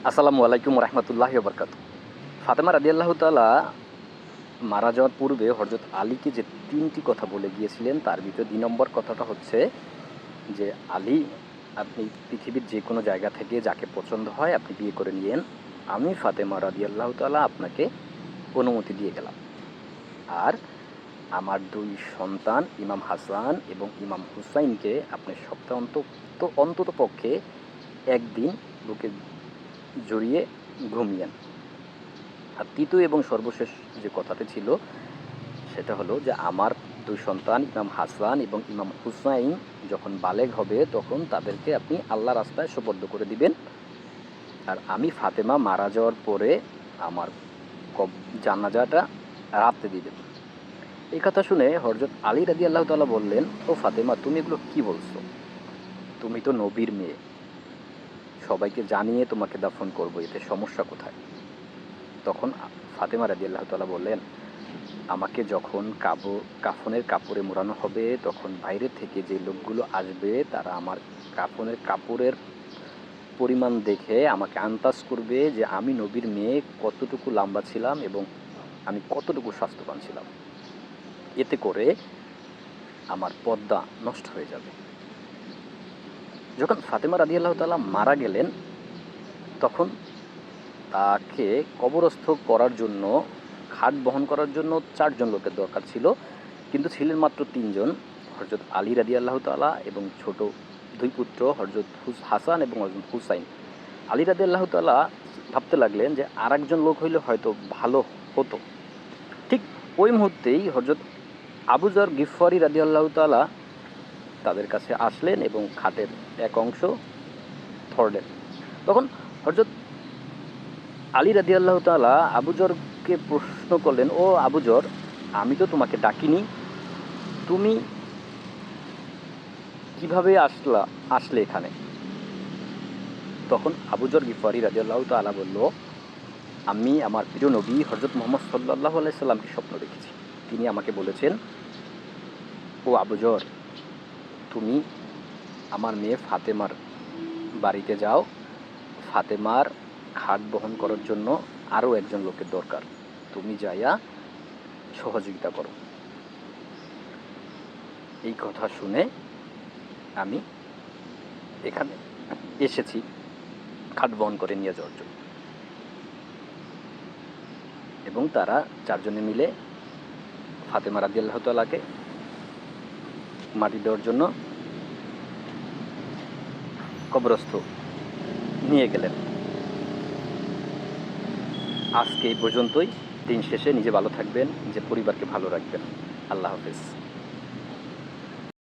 আসসালামু আলাইকুম রহমতুল্লাহি ওয়া বারাকাতুহু। ফাতেমা রাদিয়াল্লাহু তাআলা মারা যাওয়ার পূর্বে হযরত আলীকে যে ৩টি কথা বলে গিয়েছিলেন, তার ভিতরে ২ নম্বর কথাটা হচ্ছে যে, "আলী, আপনি পৃথিবীর যে কোনো জায়গা থেকে যাকে পছন্দ হয় আপনি বিয়ে করে নিয়েন। আমি ফাতেমা রাদিয়াল্লাহু তাআলা আপনাকে অনুমতি দিয়ে গেলাম। আর আমার ২ সন্তান ইমাম হাসান এবং ইমাম হুসাইনকে আপনি সপ্তাহে অন্ততপক্ষে ১ দিন বুকে জড়িয়ে ঘুমিয়েন।" আর ৩য় এবং সর্বশেষ যে কথাটি ছিল সেটা হলো যে, আমার ২ সন্তান ইমাম হাসান এবং ইমাম হুসাইন যখন বালেগ হবে তখন তাদেরকে আপনি আল্লাহর রাস্তায় সোপর্দ করে দিবেন। আর আমি ফাতেমা মারা যাওয়ার পরে আমার জানাজাটা রাতে দিবেন। এই কথা শুনে হযরত আলী রাদিয়াল্লাহু তাআলা বললেন, "ও ফাতেমা, তুমি এগুলো কি বলছো? তুমি তো নবীর মেয়ে। সবাইকে জানিয়ে তোমাকে দাফন করব, এতে সমস্যা কোথায়?" তখন ফাতেমা রাদিয়াল্লাহু তাআলা বললেন, "আমাকে যখন কাফনের কাপড়ে মোড়ানো হবে তখন বাইরে থেকে যে লোকগুলো আসবে তারা আমার কাফনের কাপড়ের পরিমাণ দেখে আমাকে আন্দাজ করবে যে আমি নবীর মেয়ে কতটুকু লম্বা ছিলাম এবং আমি কতটুকু স্বাস্থ্যবান ছিলাম। এতে করে আমার পর্দা নষ্ট হয়ে যাবে।" যখন ফাতেমা রাদিয়াল্লাহু তাআলা মারা গেলেন তখন তাকে কবরস্থ করার জন্য, খাট বহন করার জন্য ৪ জন লোকের দরকার ছিল, কিন্তু ছিলেন মাত্র ৩ জন, হযরত আলী রাদিয়াল্লাহু তাআলা এবং ছোট ২ পুত্র হযরত হাসান এবং হযরত হুসাইন। আলী রাদিয়াল্লাহু তাআলা ভাবতে লাগলেন যে আরেকজন লোক হইলে হয়তো ভালো হতো। ঠিক ওই মুহূর্তেই হযরত আবু যর গিফারি রাদিয়াল্লাহু তাআলা তাদের কাছে আসলেন এবং খাটের এক অংশ ধরলেন। তখন হযরত আলী রাদিয়াল্লাহু তাআলা আবু যরকে প্রশ্ন করলেন, "ও আবু যর, আমি তো তোমাকে ডাকিনি, তুমি কিভাবে আসলে এখানে?" তখন আবু যর গিফারি রাদিয়াল্লাহু তাআলা বলল, "আমি আমার প্রিয় নবী হযরত মুহাম্মদ সাল্লাল্লাহু আলাইহি সাল্লামকে স্বপ্ন দেখেছি। তিনি আমাকে বলেছেন, ও আবু যর, তুমি আমার মেয়ে ফাতেমার বাড়িতে যাও। ফাতেমার খাট বহন করার জন্য আরও একজন লোকের দরকার। তুমি যাইয়া সহযোগিতা করো।" এই কথা শুনে আমি এখানে এসেছি খাট বহন করে নিয়ে যাওয়ার জন্য। এবং তারা ৪ জনে মিলে ফাতেমা রাদিয়াল্লাহু তাআলাকে মাটি দেওয়ার জন্য কবরস্থ নিয়ে গেলেন। আজকে এই পর্যন্তই। দিন শেষে নিজে ভালো থাকবেন, নিজের পরিবারকে ভালো রাখবেন। আল্লাহ হাফেজ।